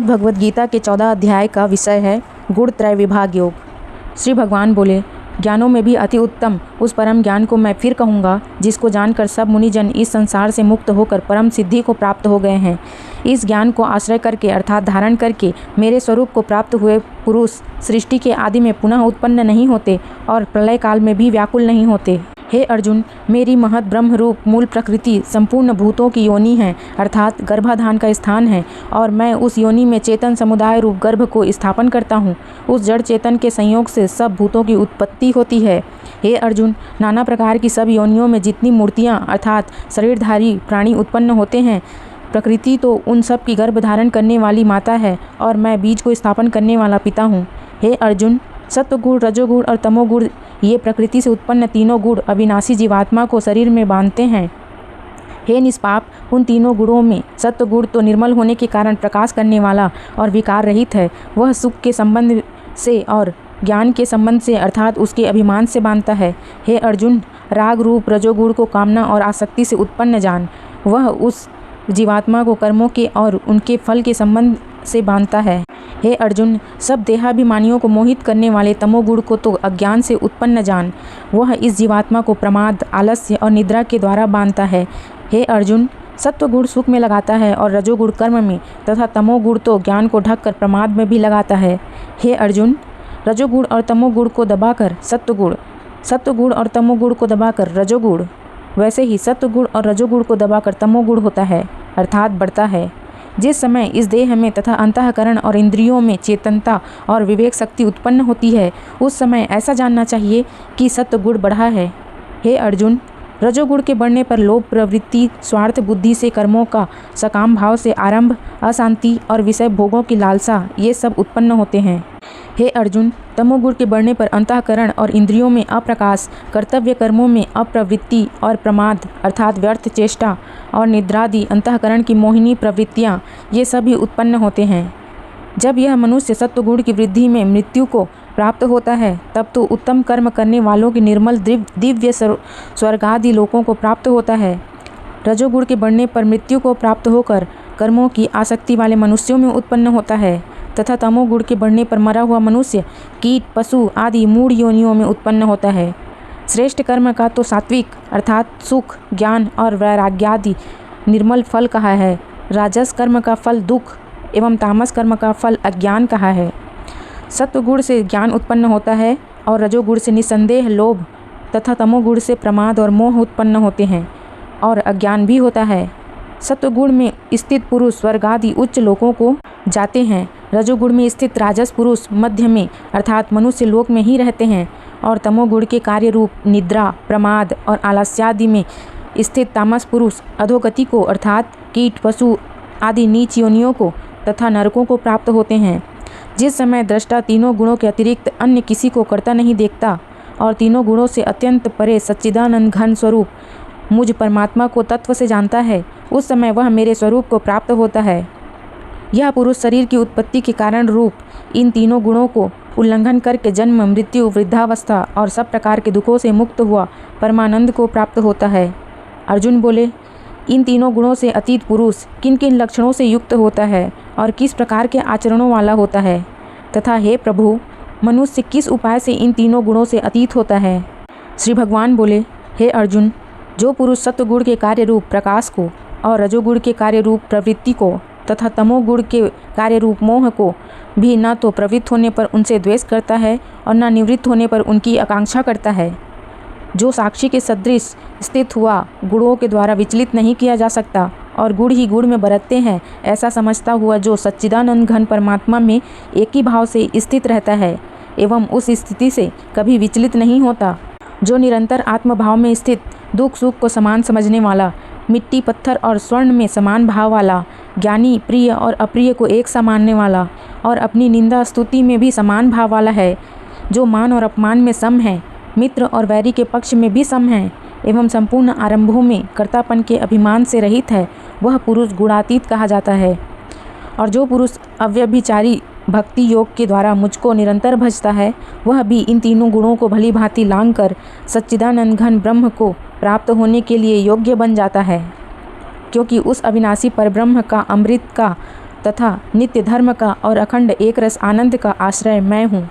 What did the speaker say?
भगवद गीता के 14 अध्याय का विषय है गुण त्रय विभाग योग। श्री भगवान बोले, ज्ञानों में भी अति उत्तम उस परम ज्ञान को मैं फिर कहूँगा जिसको जानकर सब मुनिजन इस संसार से मुक्त होकर परम सिद्धि को प्राप्त हो गए हैं। इस ज्ञान को आश्रय करके अर्थात धारण करके मेरे स्वरूप को प्राप्त हुए पुरुष सृष्टि के आदि में पुनः उत्पन्न नहीं होते और प्रलय काल में भी व्याकुल नहीं होते। हे अर्जुन, मेरी महत ब्रह्म रूप मूल प्रकृति संपूर्ण भूतों की योनि है अर्थात गर्भाधान का स्थान है और मैं उस योनि में चेतन समुदाय रूप गर्भ को स्थापन करता हूँ। उस जड़ चेतन के संयोग से सब भूतों की उत्पत्ति होती है। हे अर्जुन, नाना प्रकार की सब योनियों में जितनी मूर्तियाँ अर्थात शरीरधारी प्राणी उत्पन्न होते हैं, प्रकृति तो उन सब की गर्भ धारण करने वाली माता है और मैं बीज को स्थापन करने वाला पिता हूँ। हे अर्जुन, सत्वगुण रजोगुण और तमोगुण ये प्रकृति से उत्पन्न तीनों गुण अविनाशी जीवात्मा को शरीर में बांधते हैं। हे निष्पाप, उन तीनों गुणों में सत्वगुण तो निर्मल होने के कारण प्रकाश करने वाला और विकार रहित है। वह सुख के संबंध से और ज्ञान के संबंध से अर्थात उसके अभिमान से बांधता है। हे अर्जुन, राग रूप रजोगुण को कामना और आसक्ति से उत्पन्न जान। वह उस जीवात्मा को कर्मों के और उनके फल के संबंध से बांधता है। हे अर्जुन, सब देहाभिमानियों को मोहित करने वाले तमोगुण को तो अज्ञान से उत्पन्न जान। वह इस जीवात्मा को प्रमाद, आलस्य और निद्रा के द्वारा बांधता है। हे अर्जुन, सत्वगुण सुख में लगाता है और रजोगुण कर्म में तथा तमोगुण तो ज्ञान को ढककर प्रमाद में भी लगाता है। हे अर्जुन, रजोगुण और तमोगुण को दबाकर सत्वगुण, सत्वगुण और तमोगुण को दबाकर रजोगुण, वैसे ही सत्वगुण और रजोगुण को दबाकर तमोगुण होता है अर्थात बढ़ता है। जिस समय इस देह में तथा अंतःकरण और इंद्रियों में चेतनता और विवेक शक्ति उत्पन्न होती है, उस समय ऐसा जानना चाहिए कि सत्वगुण बढ़ा है। हे अर्जुन, रजोगुण के बढ़ने पर लोभ प्रवृत्ति, स्वार्थ बुद्धि से कर्मों का सकाम भाव से आरंभ, अशांति और विषय भोगों की लालसा ये सब उत्पन्न होते हैं। हे अर्जुन, तमोगुण के बढ़ने पर अंतःकरण और इंद्रियों में अप्रकाश, कर्तव्य कर्मों में अप्रवृत्ति और प्रमाद अर्थात व्यर्थ चेष्टा और निद्रादि अंतःकरण की मोहिनी प्रवृत्तियाँ ये सभी उत्पन्न होते हैं। जब यह मनुष्य सत्वगुण की वृद्धि में मृत्यु को प्राप्त होता है तब तो उत्तम कर्म करने वालों के निर्मल दिव्य स्वर्गादि लोकों को प्राप्त होता है। रजोगुण के बढ़ने पर मृत्यु को प्राप्त होकर कर्मों की आसक्ति वाले मनुष्यों में उत्पन्न होता है तथा तमोगुण के बढ़ने पर मरा हुआ मनुष्य कीट, पशु आदि मूढ़ योनियों में उत्पन्न होता है। श्रेष्ठ कर्म का तो सात्विक अर्थात सुख, ज्ञान और वैराग्यादि निर्मल फल कहा है। राजस कर्म का फल दुख एवं तामस कर्म का फल अज्ञान कहा है। सत्वगुण से ज्ञान उत्पन्न होता है और रजोगुण से निसंदेह लोभ तथा तमोगुण से प्रमाद और मोह उत्पन्न होते हैं और अज्ञान भी होता है। सत्वगुण में स्थित पुरुष स्वर्ग आदि उच्च लोकों को जाते हैं। रजोगुण में स्थित राजस पुरुष मध्य में अर्थात मनुष्य लोक में ही रहते हैं और तमोगुण के कार्य रूप निद्रा, प्रमाद और आलस्यादि में स्थित तामस पुरुष अधोगति को अर्थात कीट, पशु आदि नीच योनियों को तथा नरकों को प्राप्त होते हैं। जिस समय दृष्टा तीनों गुणों के अतिरिक्त अन्य किसी को करता नहीं देखता और तीनों गुणों से अत्यंत परे सच्चिदानंद घन स्वरूप मुझ परमात्मा को तत्व से जानता है, उस समय वह मेरे स्वरूप को प्राप्त होता है। यह पुरुष शरीर की उत्पत्ति के कारण रूप इन तीनों गुणों को उल्लंघन करके जन्म, मृत्यु, वृद्धावस्था और सब प्रकार के दुखों से मुक्त हुआ परमानंद को प्राप्त होता है। अर्जुन बोले, इन तीनों गुणों से अतीत पुरुष किन किन लक्षणों से युक्त होता है और किस प्रकार के आचरणों वाला होता है तथा हे प्रभु, मनुष्य किस उपाय से इन तीनों गुणों से अतीत होता है। श्री भगवान बोले, हे अर्जुन, जो पुरुष सत्वगुण के कार्य रूप प्रकाश को और रजोगुण के कार्य रूप प्रवृत्ति को तथा तमोगुण के कार्य रूप मोह को भी न तो प्रवृत्त होने पर उनसे द्वेष करता है और न निवृत्त होने पर उनकी आकांक्षा करता है, जो साक्षी के सदृश स्थित हुआ गुणों के द्वारा विचलित नहीं किया जा सकता और गुण ही गुण में बरतते हैं, ऐसा समझता हुआ जो सच्चिदानंद घन परमात्मा में एक ही भाव से स्थित रहता है एवं उस स्थिति से कभी विचलित नहीं होता, जो निरंतर आत्मभाव में स्थित, दुख सुख को समान समझने वाला, मिट्टी पत्थर और स्वर्ण में समान भाव वाला, ज्ञानी प्रिय और अप्रिय को एक सा मानने वाला और अपनी निंदा स्तुति में भी समान भाव वाला है, जो मान और अपमान में सम है, मित्र और वैरी के पक्ष में भी सम है एवं संपूर्ण आरंभों में कर्तापन के अभिमान से रहित है, वह पुरुष गुणातीत कहा जाता है। और जो पुरुष अव्यभिचारी भक्ति योग के द्वारा मुझको निरंतर भजता है, वह भी इन तीनों गुणों को भली भांति लांघ कर सच्चिदानंद घन ब्रह्म को प्राप्त होने के लिए योग्य बन जाता है, क्योंकि उस अविनाशी परब्रह्म का अमृत का तथा नित्य धर्म का और अखंड एक रस आनंद का आश्रय मैं हूँ।